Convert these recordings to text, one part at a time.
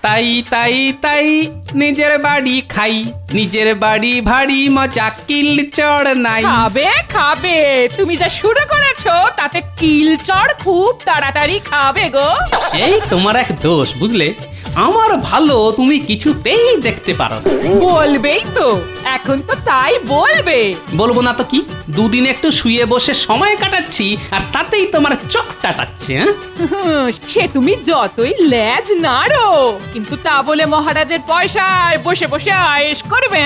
তাই তাই তাই নিজের বাড়ি খাই, নিজের বাড়ি ভারী মজা, কিল চড় নাই। খাবে খাবে, তুমি যা শুরু করেছো তাতে কিলচড় খুব তাড়াতাড়ি খাবে গো। এই তোমার এক দোষ বুঝলে, আমার ভালো তুমি কিছুতেই দেখতে পারো না। বলবেই তো, এখন তো তাই বলবে। বলবো না তো কি, দুদিন একটু শুয়ে বসে সময় কাটাচ্ছি আর তাতেই তোমার চোখ টাটাচ্ছে। সে তুমি যতই লেজ নাড়ো, কিন্তু তা বলে মহারাজের পয়সায় বসে বসে আয়েশ করবে?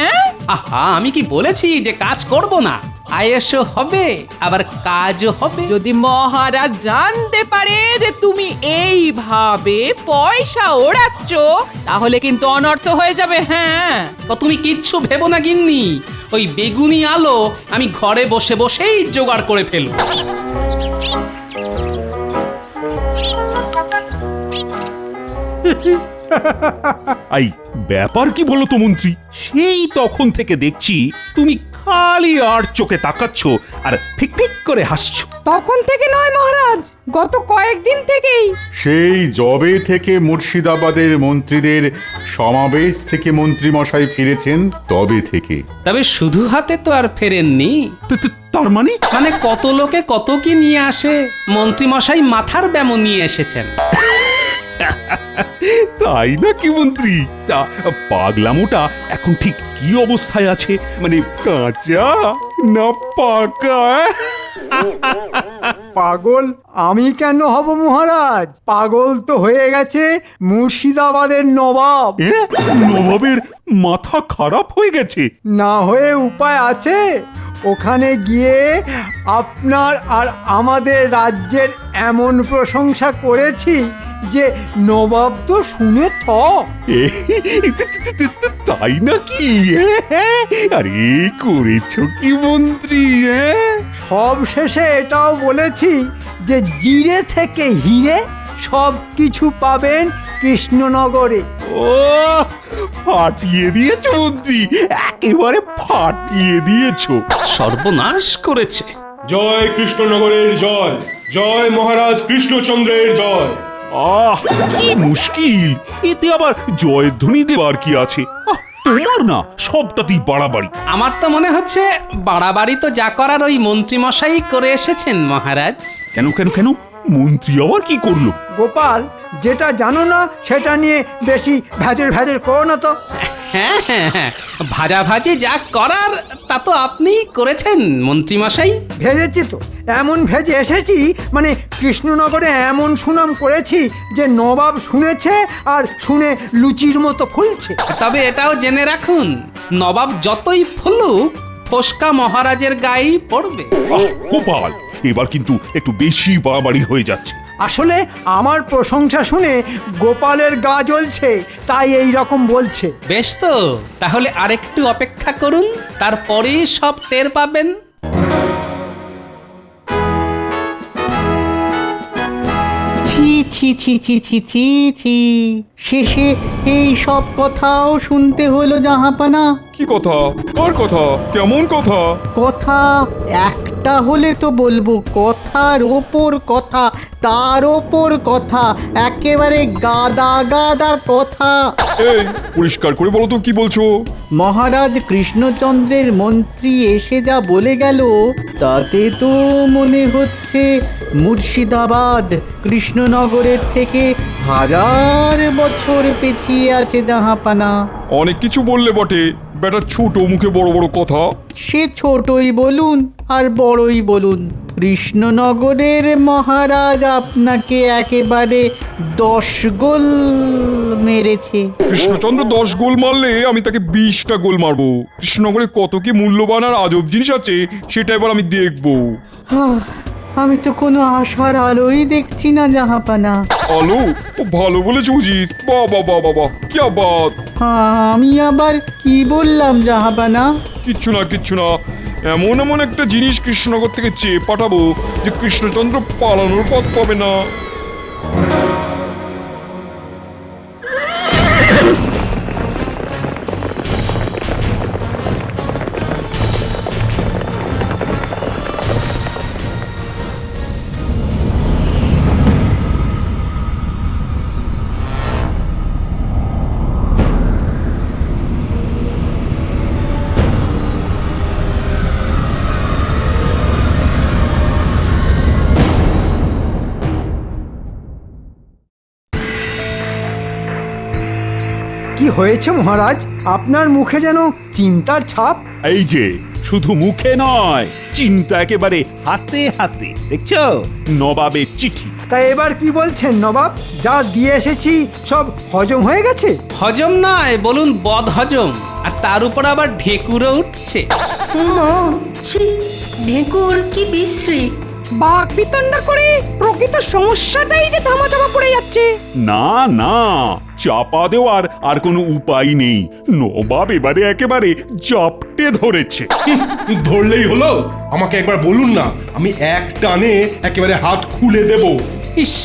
আহা, আমি কি বলেছি যে কাজ করব না? আয়েশও হবে আবার কাজও হবে। যদি মহারাজ জানতে পারে যে তুমি এইভাবে পয়সা ওড়াচ্ছ, তাহলে কিন্তু অনর্থ হয়ে যাবে। হ্যাঁ, তো তুমি কিচ্ছু ভেবো না গিন্নি, ওই বেগুনি আলো আমি ঘরে বসে বসেই জোগাড় করে ফেলব। আই ব্যাপার কি বলো তো মন্ত্রী, সেই তখন থেকে দেখছি তুমি খালি আর চোখে তাকাচ্ছ আর ফিক ফিক করে হাসছো। তখন থেকে নয় মহারাজ, গত কয়েকদিন থেকেই। সেই জবে থেকে মুর্শিদাবাদের মন্ত্রীদের সমাবেশ থেকে মন্ত্রী মশাই ফিরেছেন তবে থেকে। তবে শুধু হাতে তো আর ফেরেননি। তার মানে মানে কত লোকে কত কি নিয়ে আসে, মন্ত্রী মশাই মাথার ব্যামো নিয়ে এসেছেন। তাই নাকি মন্ত্রী? তা পাগলামোটা এখন ঠিক কি অবস্থায় আছে, মানে কাঁচা না পাকা? পাগল আমি কেন হব মহারাজ? পাগল তো হয়ে গেছে মুর্শিদাবাদের নবাব। নবাবের মাথা খারাপ হয়ে গেছে? না হয়ে উপায় আছে? ওখানে গিয়ে আপনার আর আমাদের রাজ্যের এমন প্রশংসা করেছি যে নবাব তো শুনে থ। তাই নাকি? আরে করেছো কি মন্ত্রী? সব শেষে এটাও বলেছি যে জিরে থেকে হিরে সব কিছু পাবেন কৃষ্ণনগরে। ও ফাটিয়ে দিয়েছো মন্ত্রী, একেবারে ফাটিয়ে দিয়েছো। সর্বনাশ করেছে। জয় কৃষ্ণনগরের জয়, জয় মহারাজ কৃষ্ণচন্দ্রের জয়। আহ কি মুশকিল, এতে আবার জয়ধ্বনি দেওয়ার কি আছে? তোমার না সবটাতেই বাড়াবাড়ি। আমার তো মনে হচ্ছে বাড়াবাড়ি তো যা করার ওই মন্ত্রী মশাই করে এসেছেন মহারাজ। কেন কেন কেন, মন্ত্রী আবার কি করলো? গোপাল, যেটা জানো না সেটা নিয়ে বেশি ভেজর ভেজর করো না তো। হ্যাঁ হ্যাঁ হ্যাঁ, ভাজাভাজি যা করার তা তো আপনিই করেছেন মন্ত্রী মশাই। ভেজেছি তো, এমন ভেজে এসেছি, মানে কৃষ্ণনগরে এমন সুনাম করেছি যে নবাব শুনেছে আর শুনে লুচির মতো ফুলছে। তবে এটাও জেনে রাখুন, নবাব যতই ফুলুক ফোসকা মহারাজের গায়েই পড়বে। গোপাল, এবার কিন্তু একটু বেশি বাড়াবাড়ি হয়ে যাচ্ছে। আসলে আমার প্রশংসা শুনে গোপালের গা জ্বলছে, তাই এই রকম বলছে। বেশ তো, তাহলে আরেকটু অপেক্ষা করুন, তারপরেই সব টের পাবেন। ছি ছি ছি ছি ছি ছি ছি, শেষে এই সব কথাও শুনতে হলো জাহাপানা। কি কথা? আর কথা? কেমন কথা? কথা একটা হলে তো বলবো, কথার ওপর কথা, তার ওপর কথা, একেবারে গাদা গাদা কথা। এই পরিষ্কার করে বলো তো কি বলছো? মহারাজ কৃষ্ণচন্দ্রের মন্ত্রী এসে যা বলে গেল, তাতে তো মনে হচ্ছে মুর্শিদাবাদ কৃষ্ণনগরের থেকে 1000 বছর পেছিয়ে আছে জাহাপানা। অনেক কিছু বললে বটে, বেটা ছোট মুখে বড় বড় কথা। সে ছোটই বলুন আর বড়ই বলুন, কৃষ্ণনগরের মহারাজ আপনাকে একেবারে 10 গোল মেরেছে। কৃষ্ণচন্দ্র 10 গোল মারলে আমি তাকে 20টা গোল মারবো। কৃষ্ণনগরে কত কি মূল্যবান আর আজব জিনিস আছে সেটা এবার আমি দেখবো। আমি তো কোনো আশার আলোই দেখছি না জাহাপানা। আলো? ও ভালো বলেছো উজির, বাবা বাবা বাবা কি বাত। আমি আবার কি বললাম জাহাপানা? কিচ্ছু না কিচ্ছু না, এমন এমন একটা জিনিস কৃষ্ণনগর থেকে চেয়ে পাঠাবো যে কৃষ্ণচন্দ্র পালানোর পথ পাবে না। কি হয়েছে মহারাজ? আপনার মুখে যেন চিন্তার ছাপ। এই যে শুধু মুখে নয়, চিন্তা একেবারে হাতে হাতে। দেখছো, নবাবের চিঠি। তা এবার কি বলছেন নবাব? যা দিয়ে এসেছি সব হজম হয়ে গেছে? হজম নয়, বলুন বদ হজম। আর তার উপর আবার ঢেকুরও উঠছে। ছি, ঢেকুর কি বিশ্রী। বাঘ বিতণ্ডা করে প্রকৃত সমস্যাটাই যে ধামাচাপা পড়ে যাচ্ছে। না না, চাপা দেওয়ার আর কোনো উপায় নেই। নবাব এবারে একেবারে জাপটে ধরেছে। ধরলেই হলো, আমাকে একবার বলুন না, আমি এক টানে একেবারে হাত খুলে দেব। ইস,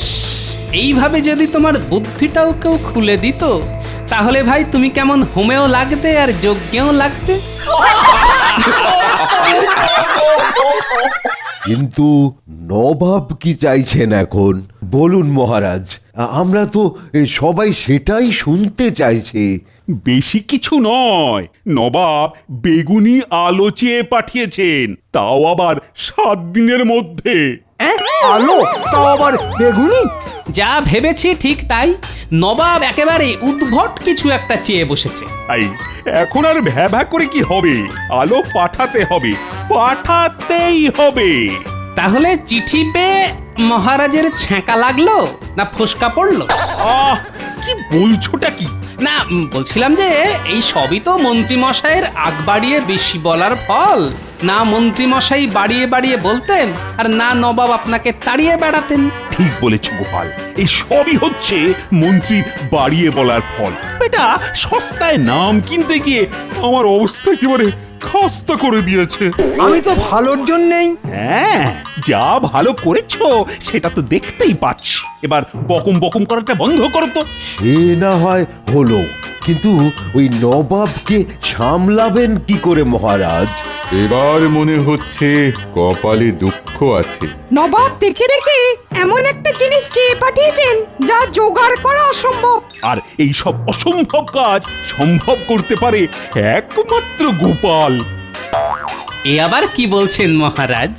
এইভাবে যদি তোমার বুদ্ধিটাও কেউ খুলে দিত, তাহলে ভাই তুমি কেমন হোমেও লাগতে আর যজ্ঞেও লাগতে। কিন্তু নবাব কি চাইছেন এখন বলুন মহারাজ? আমরা তো সবাই সেটাই শুনতে চাইছি। বেশি কিছু নয়, নবাব বেগুনি আলো চেয়ে পাঠিয়েছেন, তাও আবার 7 দিনের মধ্যে। আলো? তাও আবার বেগুনি? যা ভেবেছি ঠিক তাই। নবাব একেবারে উদ্ভট কিছু একটা চেয়ে বসেছে। এই এখন আর ভ্যাভা করে কি হবে? আলো পাঠাতে হবে, পাঠাতেই হবে। তাহলে চিঠি পেয়ে মহারাজের ছ্যাঁকা লাগলো না ফোসকা পড়লো? আহ, কি বলছোটা কি? না, বলছিলাম যে এই সবই তো মন্ত্রীমশাইয়ের আগ বাড়িয়ে বেশি বলার ফল। না মন্ত্রীমশাই বাড়িয়ে বাড়িয়ে বলতেন, আর না নবাব আপনাকে তাড়িয়ে বেড়াতেন। ঠিক বলেছ গোপাল, এই সবই হচ্ছে মন্ত্রীর বাড়িয়ে বলার ফল। বেটা সস্তায় নাম কিনতে গিয়ে আমার অবস্থা একেবারে খাস্তা করে দিয়েছে। আমি তো ভালোর জন্যেই। হ্যাঁ, যা ভালো করেছো সেটা তো দেখতেই পাচ্ছি। এবার বকম বকম করাটা বন্ধ করো তো। সে না হয় হলো, কিন্তু ওই নবাবকে সামলাবেন কি করে মহারাজ? এবার মনে হচ্ছে কপালে দুঃখ আছে। নবাব দেখে রেখে এমন একটা জিনিস চেয়ে পাঠিয়েছেন যা জোগাড় করা অসম্ভব। আর এই সব অসম্ভব কাজ সম্ভব করতে পারে একমাত্র গোপাল। এ আবার কি বলছেন মহারাজ?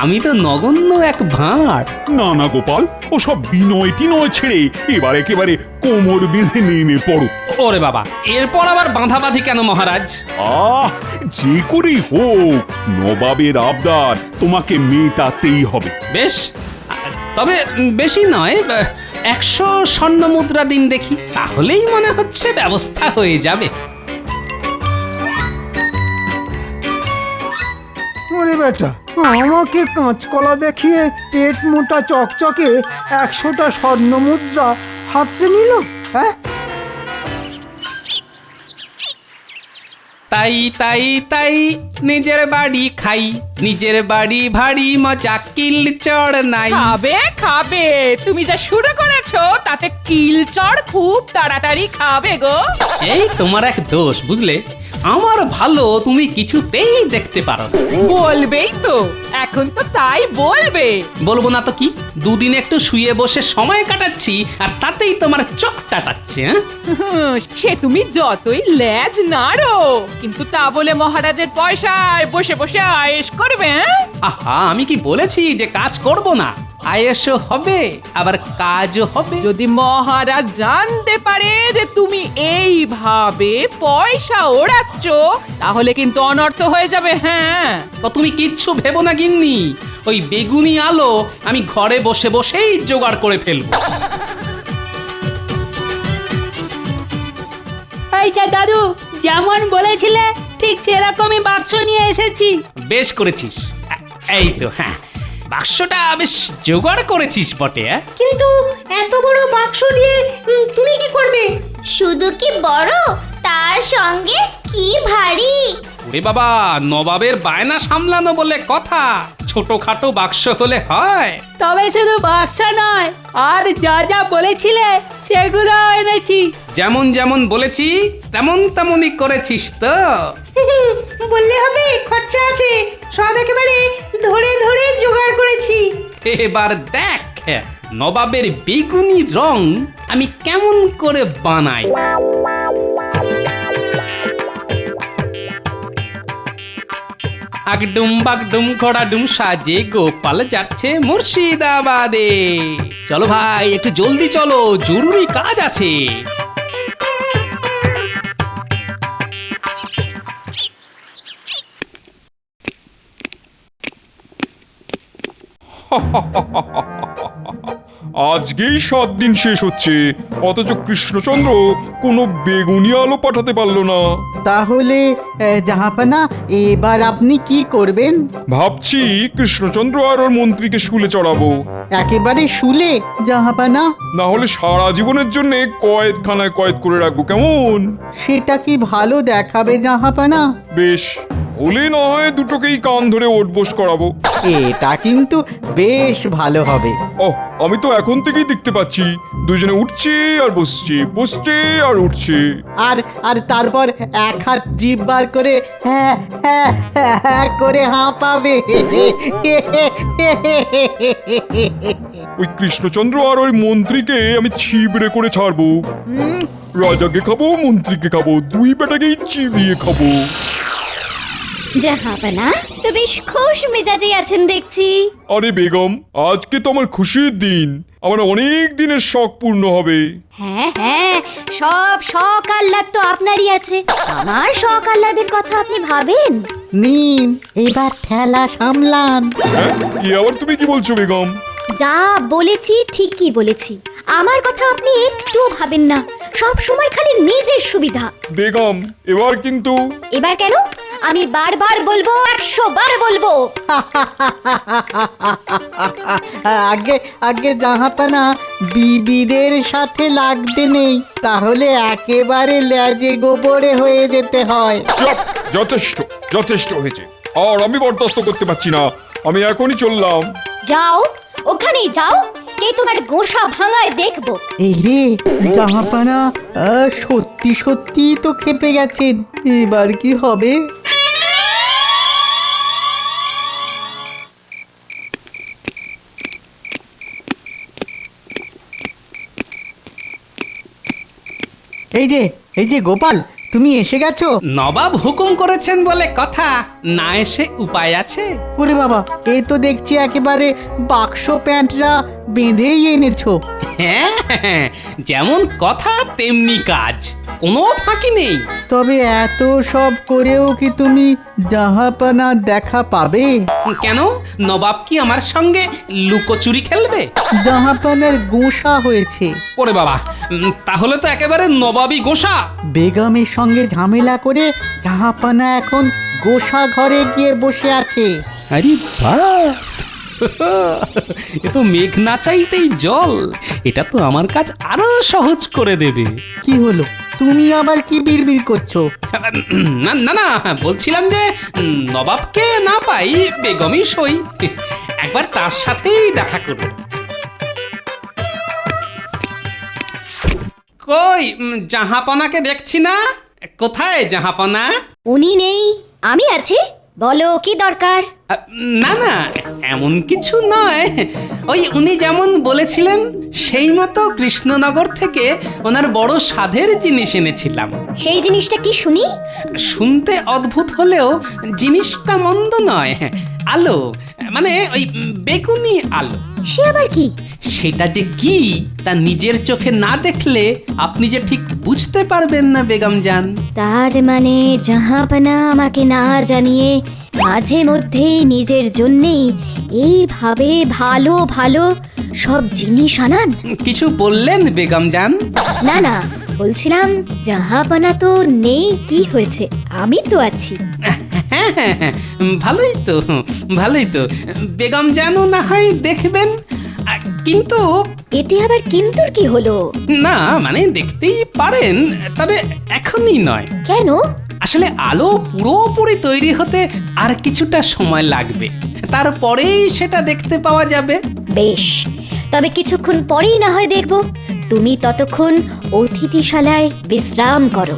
আমি তো নগণ্য এক ভাঁড়। না না গোপাল, ও সব বিনয় টিনয় ছেড়ে এবার একেবারে কোমর বেঁধে নেমে পড়ো। ওরে বাবা, এরপর আবার বাঁধাবাঁধি কেন মহারাজ? আহ, যে করেই হোক নবাবের আবদার তোমাকে মেটাতেই হবে। বেশ, তবে বেশি নয়, 100 স্বর্ণ মুদ্রা দিন দেখি, তাহলেই মনে হচ্ছে ব্যবস্থা হয়ে যাবে। ওরে বেটা, আমাকে কাঁচকলা দেখিয়ে পেট মোটা চকচকে 100টা স্বর্ণ মুদ্রা হাতড়ে নিল। হ্যাঁ, তাই তাই তাই নিজের বাড়ি খাই, নিজের বাড়ি ভারী মজা, কিল চড় নাই। খাবে খাবে, তুমি যা শুরু করেছো তাতে কিলচড় খুব তাড়াতাড়ি খাবে গো। এই তোমার এক দোষ বুঝলে, আমার ভালো তুমি কিছুতেই দেখতে পারো না। বলবেই তো, এখন তো তাই বলবে। বলবো না তো কি? দুদিন একটু শুয়ে বসে সময় কাটাচ্ছি, আর তাতেই তোমার চোখ টাটাচ্ছে। সে তুমি যতই লেজ নাড়ো, কিন্তু তা বলে মহারাজের পয়সায় বসে বসে আয়েশ করবে? আহা, আমি কি বলেছি যে কাজ করব না? আয়েশও হবে, আবার কাজও হবে। যদি মহারাজ জানতে পারে যে তুমি এইভাবে পয়সা ওড়াচ্ছ, তাহলে কিন্তু অনর্থ হয়ে যাবে। হ্যাঁ, তো তুমি কিচ্ছু ভেবো না গিন্নি, ওই বেগুনি আলো আমি ঘরে বসে বসেই জোগাড় করে ফেলবো। এইটা দাদু, যেমন বলেছিলে ঠিক সেরকমই বাক্স নিয়ে এসেছি। বেশ করেছিস। এই তো, হ্যাঁ, বাক্সটা বেশ জোগাড় করেছিস বটে। কিন্তু এত বড় বাক্স নিয়ে তুমি কি করবে? শুধু কি বড়, তার সঙ্গে কি ভারী। ওরে বাবা, নবাবের বায়না সামলানো বলে কথা, ছোটখাটো বাক্স হলে হয়? তবে শুধু বাক্স নয়, আর যা যা বলেছিলে সেগুলো এনেছি। যেমন যেমন বলেছি তেমন তেমনই করেছিস তো? বললে হবে, খরচা আছে, সব একেবারে ধরে ধরে জোগাড় করেছি। এবার দেখ নবাবের বেগুনি রং আমি কেমন করে বানাই। আগডুম বাগডুম ঘোড়াডুম সাজে গোপাল যাচ্ছে মুর্শিদাবাদে। চলো ভাই, একটু জলদি চলো, জরুরি কাজ আছে। আজকেই 7 দিন শেষ হচ্ছে, অথচ কৃষ্ণচন্দ্র কোনো বেগুনি আলো পাঠাতে পারলো না। তাহলে জাহাপানা এবার আপনি কি করবেন? ভাবছি কৃষ্ণচন্দ্র আর ওর মন্ত্রীকে শুলে চড়াবো। একেবারে শুলে জাহাপানা? না হলে সারা জীবনের জন্য কয়েদখানায় কয়েদ করে রাখবো, কেমন? সেটা কি ভালো দেখাবে জাহাপানা? বেশ, হলে না হয় দুটোকেই কান ধরে ওঠবোস করাবো। এটা কিন্তু বেশ ভালো হবে। ও, আমি তো এখন থেকেই দেখতে পাচ্ছি দুজনে উঠছে আর বসছে, বসছে আর উঠছে। আর আর তারপর এক হাত জিভ বার করে হ্যাঁ হ্যাঁ হ্যাঁ করে হাঁপাবে। ওই কৃষ্ণচন্দ্র আর ওই মন্ত্রীকে আমি ছিবড়ে করে ছাড়বো। রাজাকে খাবো, মন্ত্রীকে খাবো, দুই বেটাকেই চিবিয়ে খাবো। জাহাপানা তো বেশ খুশ মেজাজে আছেন দেখছি। আরে বেগম, আজকে তো আমার খুশির দিন, আমার অনেক দিনের শখ পূর্ণ হবে। হ্যাঁ হ্যাঁ, সব শখ আহ্লাদ তো আপনারই আছে, আমার শখ আহ্লাদের কথা আপনি ভাবেন? নিন এবার ঠেলা সামলান। হ্যাঁ, কি আবার তুমি কি বলছো বেগম? যা বলেছি ঠিকই বলেছি, আমার কথা আপনি একটু ভাবেন না, সব সময় খালি নিজের সুবিধা। বেগম, এবার কিন্তু। এবার কেন? আমি বারবার বলবো, 100 বার বলবো। আগে আগে জাহাপানা বিবিদের সাথে লাগতে নেই, তাহলে একেবারে লেজে গোবরে হয়ে যেতে হয়। চুপ! যথেষ্ট, যথেষ্ট হয়েছে, আর আমি বরদাস্ত করতে পারছি না, আমি এখনই চললাম। যাও, ওখানেই যাও, কে তোমার গোসা ভাঙায় দেখবো। এই রে জাহাপানা সত্যি সত্যি তো খেপে গেছেন, এবার কি হবে? এই যে গোপাল, তুমি এসে গেছো? নবাব হুকুম করেছেন বলে কথা, না এসে উপায় আছে? ওরে বাবা, এই তো দেখছি একেবারে বাক্স প্যান্টরা বেঁধেই এনেছো। হ্যাঁ, যেমন কথা তেমনি কাজ, কোনো ফাঁকি নেই। তবে এত সব করেও কি তুমি জাহাপানা দেখা পাবে? কেন, নবাব কি আমার সঙ্গে লুকোচুরি খেলবে? জাহাপানার গোসা হয়েছে। ওরে বাবা, তাহলে তো একেবারে নবাবী গোসা। বেগমের সঙ্গে ঝামেলা করে জাহাপানা এখন গোসা ঘরে গিয়ে বসে আছে। আরে বাস, এ তো মেঘ না চাইতেই জল, এটা তো আমার কাজ আরো সহজ করে দেবে। কি হলো, তুমি আবার কি বিড়বিড় করছো? না না না, বলছিলাম যে নবাবকে না পাই বেগমই সই, একবার তার সাথেই দেখা করব। কই জাহাপনাকে দেখছি না, কোথায় জাহাপনা? উনি নেই, আমি আছি, বলো কি দরকার? না না, এমন কিছু নয়, ওই উনি যেমন বলেছিলেন সেই মতো কৃষ্ণনগর থেকে ওনার বড় সাধের জিনিস এনেছিলাম। সেই জিনিসটা কি শুনি? শুনতে অদ্ভুত হলেও জিনিসটা মন্দ নয়, আলো, মানে ওই বেগুনি আলো। সে আবার কি? সেটা যে কি তা নিজের চোখে না দেখলে আপনি যে ঠিক বুঝতে পারবেন না বেগম জান। তার মানে জাহাপানা আমাকে না জানিয়ে মাঝে মধ্যেই নিজের জন্যেই এইভাবে ভালো ভালো সব জিনিস আনান? কিছু বললেন বেগম জান? না না, বলছিলাম জাহাপানা তো নেই, কি হয়েছে, আমি তো আছি। হ্যাঁ হ্যাঁ হ্যাঁ, ভালোই তো, ভালোই তো, বেগম জানও না হয় দেখবেন, কিন্তু এতে আবার কিন্তুর কি হলো? না মানে দেখতেই পারেন, তবে এখনই নয়। কেন? আসলে আলো পুরোপুরি তৈরি হতে আর কিছুটা সময় লাগবে, তারপরেই সেটা দেখতে পাওয়া যাবে। বেশ, তবে কিছুক্ষণ পরেই না হয় দেখব, তুমি ততক্ষণ অতিথিশালায় বিশ্রাম করো।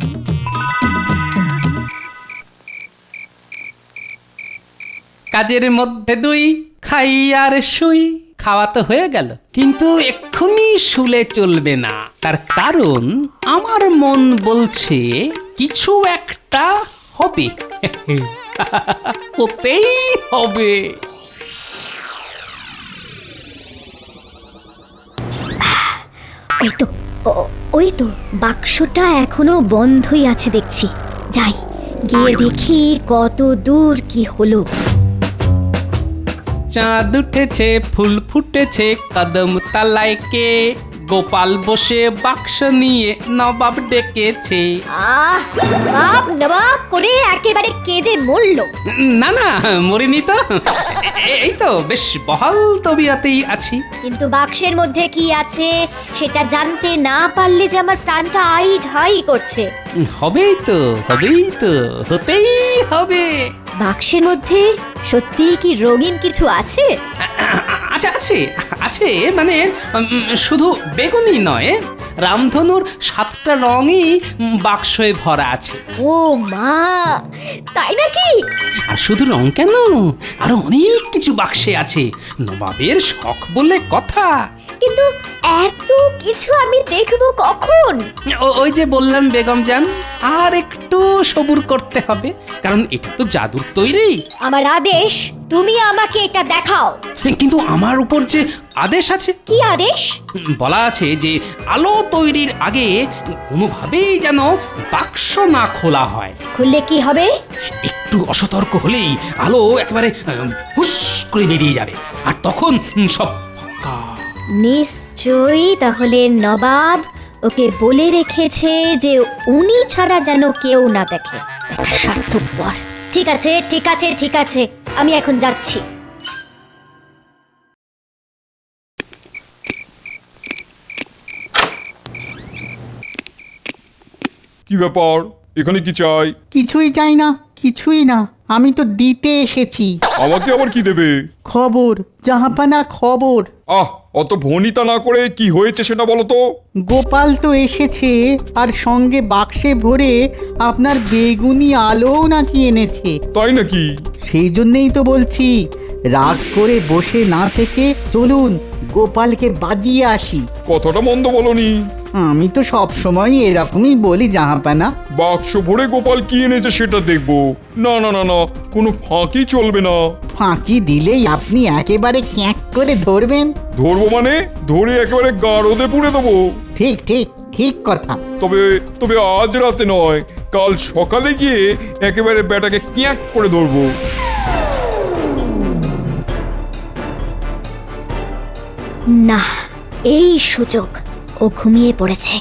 কাজের মধ্যে দুই, খাই আর শুই, খাওয়া তো হয়ে গেল, কিন্তু এক্ষুনি শুলে চলবে না, তার কারণ আমার মন বলছে কিছু একটা হবে, হতেই হবে। এই তো, ওই তো বাক্সটা এখনো বন্ধই আছে দেখছি, যাই গিয়ে দেখি কত দূর কি হলো। চাঁদ উঠেছে ফুল ফুটেছে কদম তলায় কে গোপাল বসে বাক্স নিয়ে নবাব ডেকেছে। নবাব নবাব করে একেবারে কেঁদে মরলো। না না, মরিনি তো, এই তো বেশ বহাল তবিয়তেই আছি। কিন্তু বাক্সের মধ্যে কি আছে সেটা জানতে না পারলে যে আমার প্রাণটা আই ঢাই করছে। হবেই তো, হতেই হবে। বাক্সের মধ্যে সত্যিই কি রঙিন কিছু আছে? আচ্ছা, আছে মানে শুধু বেগুনি নয়, রামধনুর 7টা রঙই বাক্সে ভরা আছে। ও মা, তাই নাকি? আর শুধু রং কেন, আরো অনেক কিছু বাক্সে আছে, নবাবের শখ বলে কথা। কিন্তু এত কিছু আমি দেখব কখন? ওই যে বললাম বেগম জান, আর একটু সবুর করতে হবে, কারণ এটা তো জাদুর তৈরি। আমার আদেশ, তুমি আমাকে এটা দেখাও। কিন্তু আমার উপর যে আদেশ আছে। কি আদেশ? বলা আছে যে আলো তৈরির আগে কোনোভাবেই যেন বাক্স না খোলা হয়। খুললে কি হবে? একটু অসতর্ক হলেই আলো একেবারে হুস করে বেরিয়ে যাবে, আর তখন সব ফাঁকা। নিশ্চয়ই তাহলে নবাব ওকে বলে রেখেছে যে উনি ছাড়া যেন কেউ না দেখে। এটা স্বার্থপর। ঠিক আছে, আমি এখন যাচ্ছি। কি ব্যাপার, এখানে কি চাই? কিছুই চাই না, কিছুই না, আমি তো দিতে এসেছি আমাকে আবার কি দেবে? খবর, জাহাপানা খবর। অত ভনিতা না করে কি হয়েছে সেটা বলো তো। গোপাল তো এসেছে, আর সঙ্গে বাক্সে ভরে আপনার বেগুনি আলোও নাকি এনেছে। তাই নাকি? সেই জন্যই তো বলছি, রাগ করে বসে না থেকে চলুন গোপালকে বাজিয়ে আসি। কথাটা মন্দ বলনি। আমি তো সব সময় এরকমই বলি জাহাপানা। বাক্স ভরে গোপাল কি এনেছে সেটা দেখবো। না না না না, কোনো ফাঁকি চলবে না। ফাঁকি দিলেই আপনি একেবারে ক্যাঁক করে ধরবেন। ধরবো মানে ধরে একেবারে গাড়োতে পুড়ে দেবো। ঠিক ঠিক ঠিক কথা। তবে আজ রাতে নয়, কাল সকালে গিয়ে একেবারে ব্যাটাকে ক্যাঁক করে ধরবো। না, এই সুযোগ। ও ঘুমিয়ে পড়েছে।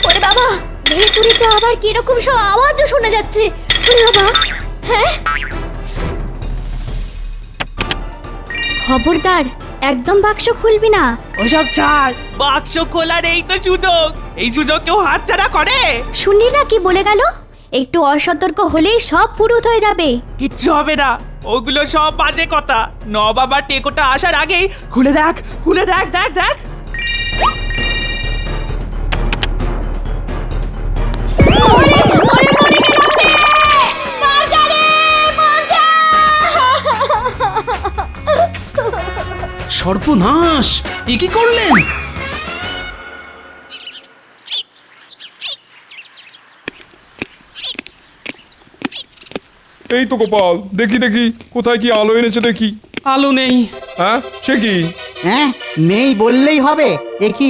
ওরে বাবা, ভেতরিতে আবার কিরকম সব আওয়াজও শোনা যাচ্ছে। ওরে বাবা, হ্যাঁ? খবরদার, একদম বাক্স খুলবি না। ওসব ছাড়, বাক্স খোলার এই তো সুযোগ, এই সুযোগ কেউ হাতছাড়া করে? শুনলি না কি বলে গেল? একটু অসতর্ক হলেই সব পুরুত হয়ে যাবে। কিচ্ছু হবে না, ওগুলো সব বাজে কথা। নবাব আর টেকোটা আসার আগেই খুলে দেখ, দেখ। সর্বনাশ, এ কি করলেন? এই তো গোপাল, দেখি কোথায় কি আলো এনেছে দেখি। আলো নেই। হ্যাঁ, সে কি? হ্যাঁ, নেই বললেই হবে? এ কি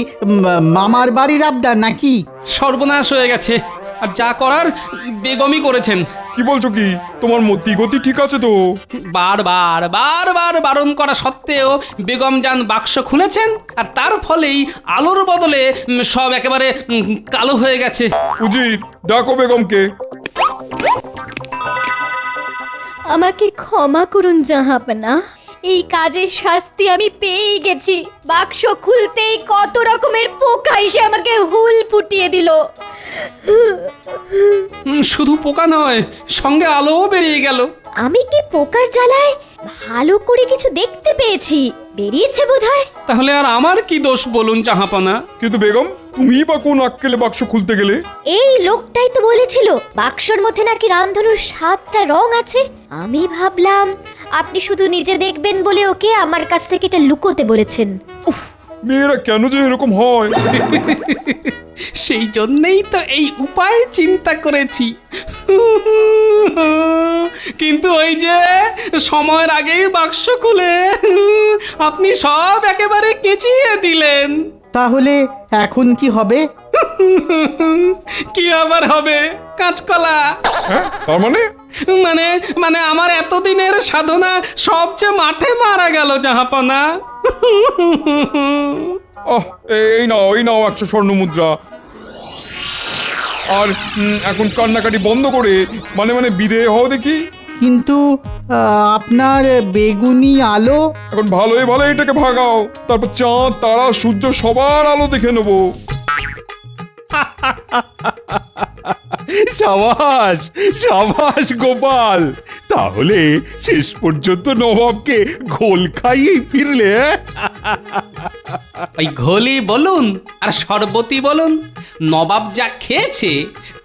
মামার বাড়ির আবদার নাকি? সর্বনাশ হয়ে গেছে, আর যা করার বেগমই করেছেন। কি বলছো কি? তোমার মতি গতি ঠিক আছে তো? বারবার বারণ করা সত্ত্বেও বেগম জান বাক্স খুলেছেন, আর তার ফলেই আলোর বদলে সব একেবারে কালো হয়ে গেছে। উজির, ডাকো বেগমকে। আমাকে ক্ষমা করুন জাহাপনা, এই কাজের শাস্তি আমি পেয়েই গেছি। বাক্স খুলতেই কত রকমের পোকা এসে আমাকে হুল ফুটিয়ে দিল। শুধু পোকা নয়, সঙ্গে আলোও বেরিয়ে গেল। আমি কি পোকার জ্বালায় ভালো করে কিছু দেখতে পেয়েছি? বেরিয়েছে বোধহয়। তাহলে আর আমার কি দোষ বলুন জাহাপনা? কিন্তু বেগম, তুমিই বা কোন আক্কেলে বাক্স খুলতে গেলে? এই লোকটাই তো বলেছিল বাক্সর মধ্যে নাকি রামধনুর 7টা রং আছে। আমি ভাবলাম আপনি শুধু নিজে দেখবেন বলে ওকে আমার কাছ থেকে এটা লুকোতে বলেছেন। উফ, মেয়েরা কেন যে এরকম হয়? সেই জন্যই তো এই উপায় চিন্তা করেছি। কিন্তু ওই যে সময়ের আগেই বাক্স খুলে আপনি সব একেবারে কেচিয়ে দিলেন। তাহলে এখন কি হবে? কি আবার হবে কাঁচকলা? হ্যাঁ তার মানে মানে মানে আমার এতদিনের সাধনা সবচেয়ে মাঠে মারা গেল জাহাপনা। এই নাও 100 স্বর্ণ মুদ্রা। আর এখন কান্নাকাটি বন্ধ করে মানে বিদেয় হও দেখি। কিন্তু আপনার বেগুনি আলো। এখন ভালোই এটাকে ভাগাও, তারপর চাঁদ তারা সূর্য সবার আলো দেখে নেবো। সাবাস সাবাস গোপাল, তাহলে শেষ পর্যন্ত নবাবকে ঘোল খাইয়েই ফিরলে। ওই ঘোলি বলুন আর শরবতি বলুন, নবাব যা খেয়েছে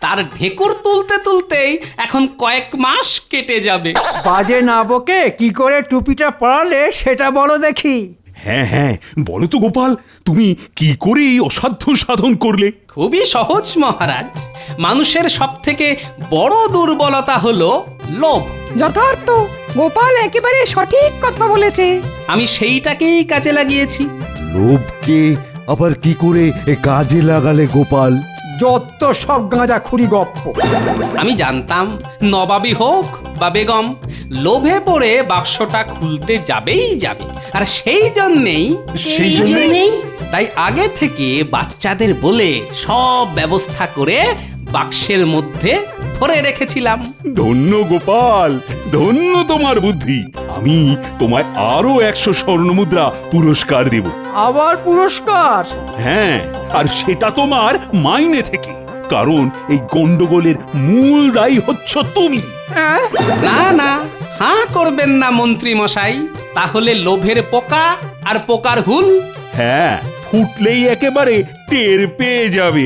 তার ঢেকুর তুলতে তুলতেই এখন কয়েক মাস কেটে যাবে। বাজে না বকে কি করে টুপিটা পরালে সেটা বলো দেখি। হ্যাঁ বলো তো গোপাল, তুমি কি করে এই অসাধ্য সাধন করলে? খুবই সহজ মহারাজ। মানুষের সবথেকে বড় দুর্বলতা হলো লোভ। যথার্থ, গোপাল একেবারে সঠিক কথা বলেছে। আমি সেইটাকেই কাজে লাগিয়েছি। লোভকে আবার কি করে কাজে লাগালে গোপাল? যত সব গাঁজা খুরি গপ্প। আমি জানতাম নবাবী হোক বা বেগম, লোভে পড়ে বাক্সটা খুলতে যাবে। আর সেই জন্যেই তাই আগে থেকে বাচ্চাদের বলে সব ব্যবস্থা করে বাক্সের মধ্যে ভরে রেখেছিলাম। ধন্য গোপাল, ধন্য তোমার বুদ্ধি। আমি তোমায় আরো 100 স্বর্ণ মুদ্রা পুরস্কার দেব। আবার পুরস্কার? হ্যাঁ, আর সেটা তোমার মাইনে থেকে, কারণ এই গন্ডগোলের মূল দায়ী হচ্ছ তুমি। না হাঁ করবেন না মন্ত্রী মশাই, তাহলে লোভের পোকা আর পোকার হুল হ্যাঁ, ফুটলেই একেবারে টের পেয়ে যাবে।